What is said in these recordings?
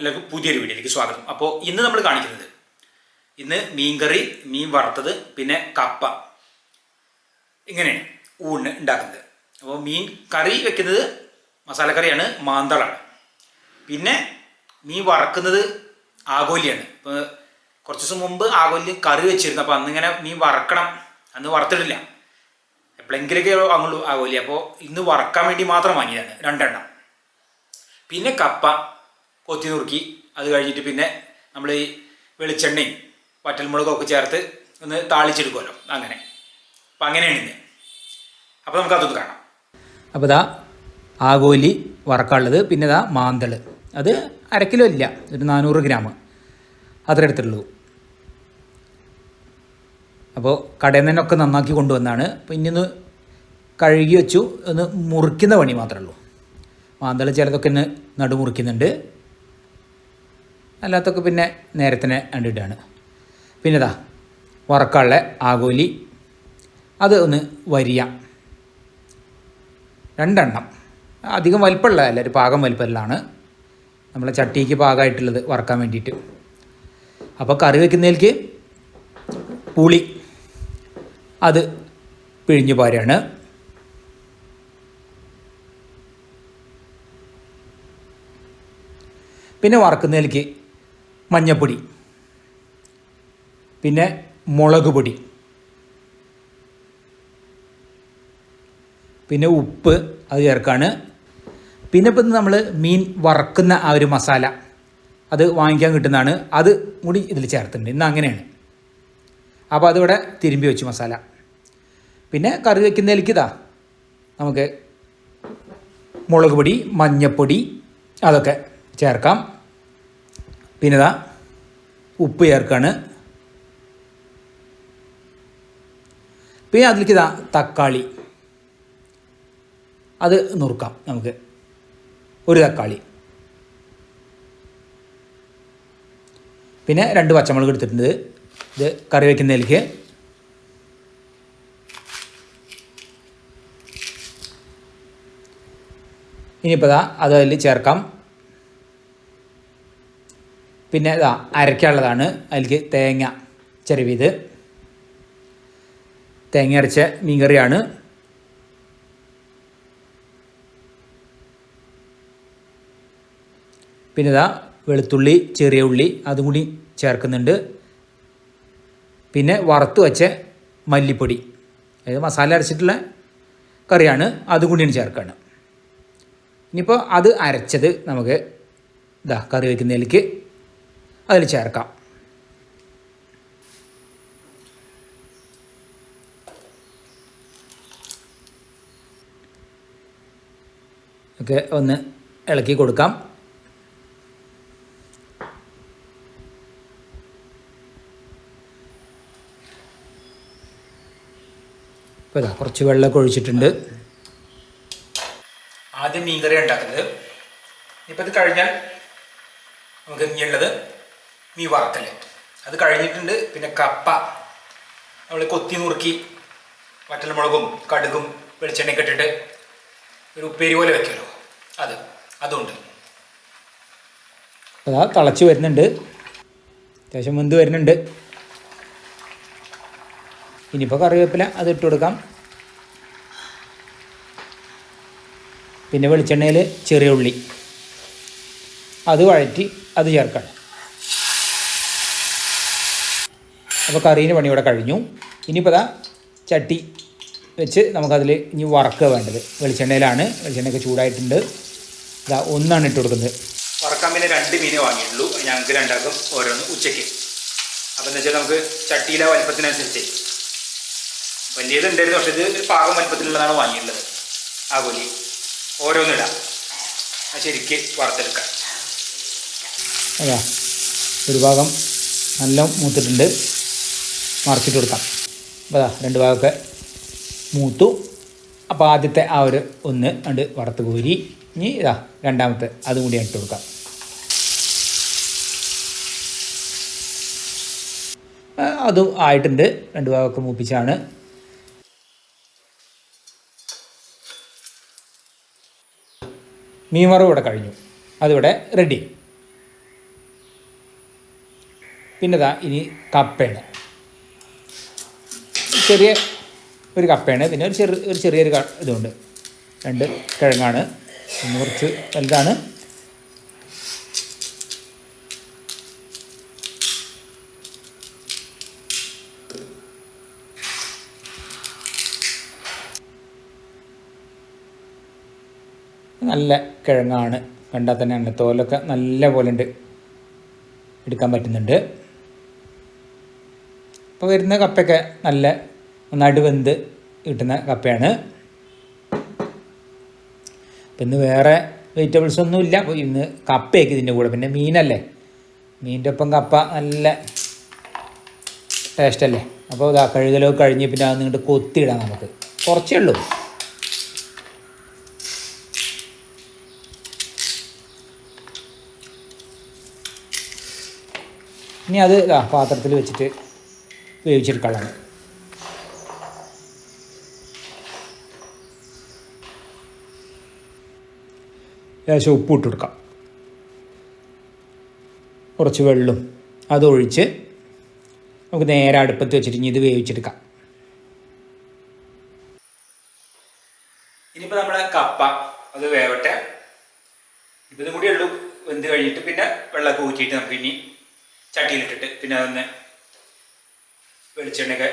എല്ലാവർക്കും പുതിയൊരു വീഡിയോയിലേക്ക് സ്വാഗതം. അപ്പോൾ ഇന്ന് നമ്മൾ കാണിക്കുന്നത് മീൻ കറി, മീൻ വറുത്തത്, പിന്നെ കപ്പ, ഇങ്ങനെയാണ് ഊണ് ഉണ്ടാക്കുന്നത്. അപ്പോൾ മീൻ കറി വെക്കുന്നത് മസാലക്കറിയാണ്, മാന്തളാണ്. പിന്നെ മീൻ വറക്കുന്നത് ആഗോലിയാണ്. ഇപ്പോൾ കുറച്ച് ദിവസം മുമ്പ് ആഗോലി കറി വെച്ചിരുന്നു. അപ്പോൾ അന്നിങ്ങനെ മീൻ വറക്കണം, അന്ന് വറുത്തിട്ടില്ല, എപ്പോഴെങ്കിലൊക്കെ അങ്ങോട്ട് ആഗോലി. അപ്പോൾ ഇന്ന് വറക്കാൻ വേണ്ടി മാത്രം വാങ്ങിയതാണ് 2 എണ്ണം. പിന്നെ കപ്പ കൊത്തി നുറുക്കി, അത് കഴിഞ്ഞിട്ട് പിന്നെ നമ്മൾ ഈ വെളിച്ചെണ്ണയും വറ്റൽമുളകൊക്കെ ചേർത്ത് ഒന്ന് താളിച്ചെടുക്കുമല്ലോ, അങ്ങനെ. അപ്പം അങ്ങനെയാണ് ഇന്ന്. അപ്പോൾ നമുക്കതൊന്ന് കാണാം. അപ്പോൾ ഇതാ ആഗോലി വറക്കാനുള്ളത്, പിന്നെ ഇതാ മാന്തൾ, അത് 1/2 കിലോ ഇല്ല, ഒരു 400 ഗ്രാം അത്ര എടുത്തുള്ളൂ. അപ്പോൾ കടയിൽ നിന്ന് ഒക്കെ നന്നാക്കി കൊണ്ടുവന്നാണ്. അപ്പോൾ ഇനി ഒന്ന് കഴുകി വെച്ചു, ഒന്ന് മുറിക്കുന്ന പണി മാത്രമേ ഉള്ളൂ. മാന്തൾ ചിലതൊക്കെ ഒന്ന് നടുമുറിക്കുന്നുണ്ട്, അല്ലാത്തൊക്കെ പിന്നെ നേരെ തന്നെ കണ്ടിട്ടാണ്. പിന്നെ ഇതാ വറക്കാനുള്ള ആഗോലി, അത് ഒന്ന് വരിയ 2 എണ്ണം, അധികം വലിപ്പമുള്ളതല്ല, ഒരു പാകം വലിപ്പമുള്ളതാണ്, നമ്മളെ ചട്ടിക്ക് പാകമായിട്ടുള്ളത് വറക്കാൻ വേണ്ടിയിട്ട്. അപ്പോൾ കറി വയ്ക്കുന്നതിലേക്ക് പുളി അത് പിഴിഞ്ഞു പാരാണ്. പിന്നെ വറക്കുന്നതിലേക്ക് മഞ്ഞൾപ്പൊടി, പിന്നെ മുളക് പൊടി, പിന്നെ ഉപ്പ് അത് ചേർക്കാണ്. പിന്നെ ഇപ്പം നമ്മൾ മീൻ വറക്കുന്ന ആ ഒരു മസാല അത് വാങ്ങിക്കാൻ കിട്ടുന്നതാണ്, അത് കൂടി ഇതിൽ ചേർത്തിട്ടുണ്ട്. ഇന്ന് അങ്ങനെയാണ്. അപ്പോൾ അതിവിടെ തിരുമ്പി വെച്ചു മസാല. പിന്നെ കറി വയ്ക്കുന്നതിലേക്ക് ഇതാ നമുക്ക് മുളക് പൊടി, മഞ്ഞൾപ്പൊടി അതൊക്കെ ചേർക്കാം. പിന്നെ ഇതാ ഉപ്പ് ചേർക്കാണ്. പിന്നെ അതിലേക്ക് ഇതാ തക്കാളി, അത് നുറുക്കാം നമുക്ക്, 1 തക്കാളി. പിന്നെ 2 പച്ചമുളക് എടുത്തിട്ടുണ്ട്, ഇത് കറി വയ്ക്കുന്നതിലേക്ക്. ഇനിയിപ്പോൾ ഇതാ അത് അതിൽ ചേർക്കാം. പിന്നെ ഇതാ അരയ്ക്കാനുള്ളതാണ്, അതിലേക്ക് തേങ്ങ ചിരവിയത്, തേങ്ങ അരച്ച മീൻ കറിയാണ്. പിന്നെ ഇതാ വെളുത്തുള്ളി, ചെറിയ ഉള്ളി അതും കൂടി ചേർക്കുന്നുണ്ട്. പിന്നെ വറുത്ത് വെച്ച മല്ലിപ്പൊടി, അതായത് മസാല അരച്ചിട്ടുള്ള കറിയാണ്, അതും കൂടിയാണ് ചേർക്കുകയാണ്. ഇനിയിപ്പോൾ അത് അരച്ചത് നമുക്ക് ഇതാ കറി വയ്ക്കുന്നതിലേക്ക് അതിൽ ചേർക്കാം. ഒക്കെ ഒന്ന് ഇളക്കി കൊടുക്കാം. ഇപ്പോൾ ഇതാ കുറച്ച് വെള്ളമൊക്കെ ഒഴിച്ചിട്ടുണ്ട്. ആദ്യം മീൻ കറി ഉണ്ടാക്കുന്നത്. ഇപ്പോൾ ഇത് കഴിഞ്ഞാൽ നമുക്ക് ഇനിയുള്ളത് മീൻ വറുക്കൽ, അത് കഴിഞ്ഞിട്ടുണ്ട്. പിന്നെ കപ്പ നമ്മൾ കൊത്തി നുറുക്കി വറ്റൽമുളകും കടുകും വെളിച്ചെണ്ണയൊക്കെ ഇട്ടിട്ട് ഒരു ഉപ്പേരി പോലെ വെക്കുമല്ലോ, അതുണ്ട്. അതാ തിളച്ച് വരുന്നുണ്ട്, അത്യാവശ്യം വെന്ത് വരുന്നുണ്ട്. ഇനിയിപ്പോൾ കറിവേപ്പില അത് ഇട്ട് കൊടുക്കാം. പിന്നെ വെളിച്ചെണ്ണയിൽ ചെറിയ ഉള്ളി അത് വഴറ്റി അത് ചേർക്കണം. അപ്പോൾ കറീൻ്റെ പണി ഇവിടെ കഴിഞ്ഞു. ഇനിയിപ്പോൾ അതാ ചട്ടി വെച്ച് നമുക്കതിൽ ഇനി വറക്കുക വേണ്ടത്. വെളിച്ചെണ്ണയിലാണ്, വെളിച്ചെണ്ണയൊക്കെ ചൂടായിട്ടുണ്ട്. ഇതാ 1 ഇട്ട് കൊടുക്കുന്നത്. വറക്കാൻ പിന്നെ 2 മീനെ വാങ്ങിയിട്ടുള്ളൂ, ഞങ്ങൾക്ക് 2 ഓരോന്ന് ഉച്ചയ്ക്ക്. അപ്പോൾ എന്താ വെച്ചാൽ നമുക്ക് ചട്ടിയിലെ വലിപ്പത്തിനനുസരിച്ച് വലിയതുണ്ടായിരുന്നു, പക്ഷേ ഇത് ഒരു പാകം വലിപ്പത്തിലുള്ളതാണ് വാങ്ങിയിട്ടുള്ളത്. ആഗോലി ഓരോന്നിടാം, ശരിക്ക് വറുത്തെടുക്കാം. അതാ ഒരു ഭാഗം നല്ല മൂത്തിട്ടുണ്ട്, മറിച്ചിട്ട് കൊടുക്കാം. അപ്പോൾ അതാ 2 ഭാഗമൊക്കെ മൂത്തു. അപ്പോൾ ആദ്യത്തെ ആ ഒരു ഒന്ന് കണ്ട് വറുത്ത് കോരി, ഇനി ഇതാ രണ്ടാമത്തെ അതും കൂടി ഇട്ട് കൊടുക്കാം. അതും ആയിട്ടുണ്ട്, 2 ഭാഗമൊക്കെ മൂപ്പിച്ചാണ്. മീൻ വറവ് ഇവിടെ കഴിഞ്ഞു, അതിവിടെ റെഡി. പിന്നെ ഇനി കപ്പയാണ്. ചെറിയ ഒരു കപ്പയാണ്. പിന്നെ ഒരു ചെറിയൊരു ഇതുണ്ട്. 2 കിഴങ്ങാണ്. ഒന്ന് കുറച്ച് വലുതാണ്. നല്ല കിഴങ്ങാണ്. കണ്ടാൽ തന്നെ തോലൊക്കെ നല്ല പോലെ ഉണ്ട്, എടുക്കാൻ പറ്റുന്നുണ്ട്. ഇപ്പോൾ വരുന്ന കപ്പയൊക്കെ നല്ല നന്നായിട്ട് വെന്ത് കിട്ടുന്ന കപ്പയാണ്. അപ്പം ഇന്ന് വേറെ വെജിറ്റബിൾസ് ഒന്നും ഇല്ല. അപ്പോൾ ഇന്ന് കപ്പയൊക്കെ ഇതിൻ്റെ കൂടെ. പിന്നെ മീനല്ലേ, മീനിൻ്റെ ഒപ്പം കപ്പ നല്ല ടേസ്റ്റല്ലേ. അപ്പോൾ കഴുകലൊക്കെ കഴിഞ്ഞ് പിന്നെ അത് നിങ്ങോട്ട് കൊത്തിയിടാം. നമുക്ക് കുറച്ചേ ഉള്ളൂ. ഇനി അത് പാത്രത്തിൽ വെച്ചിട്ട് വേവിച്ചെടുക്കണം. ലേശം ഉപ്പ് ഇട്ട് കൊടുക്കാം, കുറച്ച് വെള്ളം അതൊഴിച്ച് നമുക്ക് നേരെ അടുപ്പത്ത് വെച്ചിട്ട് ഇനി ഇത് വേവിച്ചെടുക്കാം. ഇനിയിപ്പോൾ നമ്മളെ കപ്പ അത് വേവട്ടെ. ഇപ്പം ഇതും കൂടി ഉള്ളൂ വെന്ത് കഴിഞ്ഞിട്ട് പിന്നെ വെള്ളമൊക്കെ ഊറ്റിയിട്ട് നമുക്ക് ഇനി ചട്ടിയിലിട്ടിട്ട് പിന്നെ അതൊന്ന് വെളിച്ചെണ്ണയൊക്കെ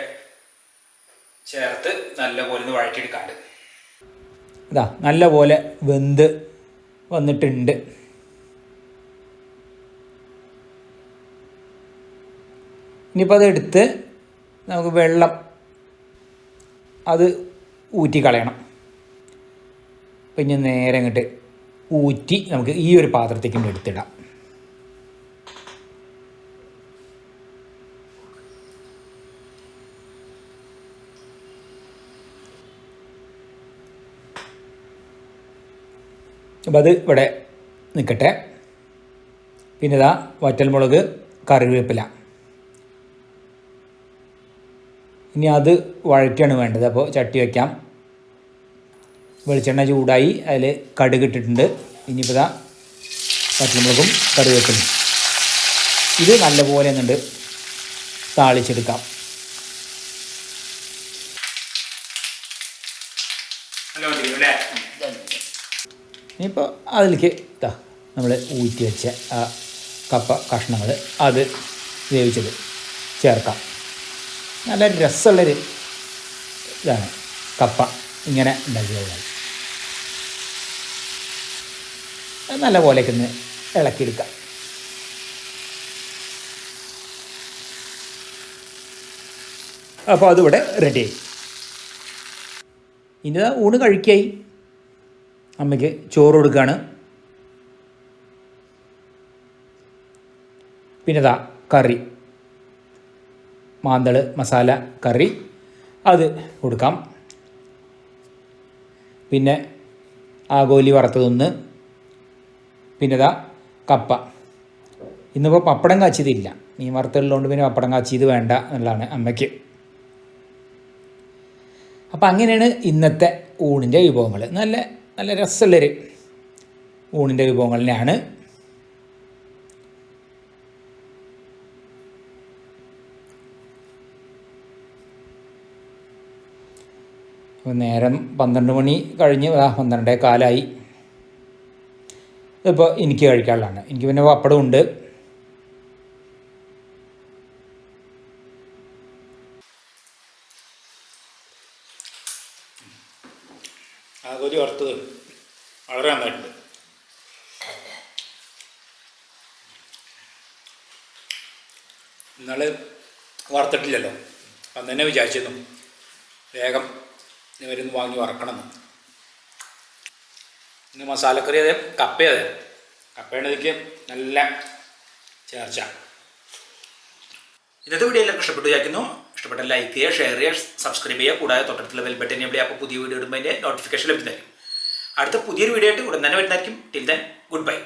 ചേർത്ത് നല്ലപോലെ ഒന്ന് വഴറ്റിയെടുക്കാണ്ട്. നല്ലപോലെ വെന്ത് വന്നിട്ടുണ്ട്. ഇനിയിപ്പോൾ അതെടുത്ത് നമുക്ക് വെള്ളം അത് ഊറ്റിക്കളയണം. അപ്പം ഇനി നേരെ അങ്ങോട്ട് ഊറ്റി നമുക്ക് ഈ ഒരു പാത്രത്തേക്ക് എടുത്തിടാം. അപ്പം അത് ഇവിടെ നിൽക്കട്ടെ. പിന്നെ വറ്റൽമുളക്, കറിവേപ്പില. ഇനി അത് വഴറ്റിയാണ് വേണ്ടത്. അപ്പോൾ ചട്ടി വയ്ക്കാം. വെളിച്ചെണ്ണ ചൂടായി, അതിൽ കടുക് ഇട്ടിട്ടുണ്ട്. ഇനിയിപ്പോൾ വറ്റൽമുളകും കറിവേപ്പിലയും ഇത് നല്ലപോലെ എന്നുണ്ട് താളിച്ചെടുക്കാം. ഇനിയിപ്പോൾ അതിലേക്ക് നമ്മൾ ഊറ്റി വെച്ച ആ കപ്പ കഷ്ണങ്ങൾ അത് വേവിച്ചത് ചേർക്കാം. നല്ല രസമുള്ളൊരു ഇതാണ് കപ്പ ഇങ്ങനെ ഉണ്ടാക്കി കഴിഞ്ഞാൽ. അത് നല്ല പോലെയൊക്കെ ഒന്ന് ഇളക്കിയെടുക്കാം. അപ്പോൾ അതിവിടെ റെഡിയായി. ഇനി ഊണ് കഴിക്കായി. അമ്മയ്ക്ക് ചോറ് കൊടുക്കുകയാണ്. പിന്നെ കറി, മാന്തൾ മസാല കറി അത് കൊടുക്കാം. പിന്നെ ആഗോലി വറുത്തതൊന്ന്. പിന്നെ കപ്പ. ഇന്നിപ്പോൾ പപ്പടം കാച്ചിയതില്ല, മീൻ വറുത്തതുള്ളതുകൊണ്ട് പിന്നെ പപ്പടം കാച്ചിയത് വേണ്ട എന്നുള്ളതാണ് അമ്മയ്ക്ക്. അപ്പം അങ്ങനെയാണ് ഇന്നത്തെ ഊണിൻ്റെ വിഭവങ്ങൾ. നല്ല നല്ല രസമുള്ളൊരു ഊണിൻ്റെ വിഭവങ്ങൾ തന്നെയാണ്. നേരം 12 മണി കഴിഞ്ഞ് 12:15 ഇപ്പോൾ എനിക്ക് കഴിക്കാനുള്ളതാണ്. എനിക്ക് പിന്നെ പപ്പടം ഉണ്ട്. ആഗോലി വറുത്തത് വളരെ നന്നായിട്ടുണ്ട്. ഇന്നാൾ വറുത്തിട്ടില്ലല്ലോ, അന്ന് തന്നെ വിചാരിച്ചിരുന്നു വേഗം ഇവരൊന്ന് വാങ്ങി വറക്കണമെന്ന്. ഇന്ന് മസാലക്കറി അതെ, കപ്പയതെ. കപ്പയുടെ ഇതിലേക്ക് നല്ല ചേർച്ച. ഇന്നത്തെ വീഡിയോ എല്ലാവർക്കും ഇഷ്ടപ്പെട്ടു വിചാരിക്കുന്നു. ഇഷ്ടപ്പെട്ട ലൈക്ക് ചെയ്യുക, ഷെയർ ചെയ്യുക, സബ്സ്ക്രൈബ് ചെയ്യുക. കൂടാതെ തൊട്ടടുത്തുള്ള ബെൽ ബട്ടൺ എവിടെ അപ്പോൾ പുതിയ വീഡിയോ ഇടുമ്പോൾ അതിൻ്റെ നോട്ടിഫിക്കേഷൻ ലഭിക്കുന്നതായിരിക്കും. അടുത്ത പുതിയൊരു വീഡിയോ ആയിട്ട് ഉടൻ തന്നെ വരുന്നതായിരിക്കും. Till then good bye.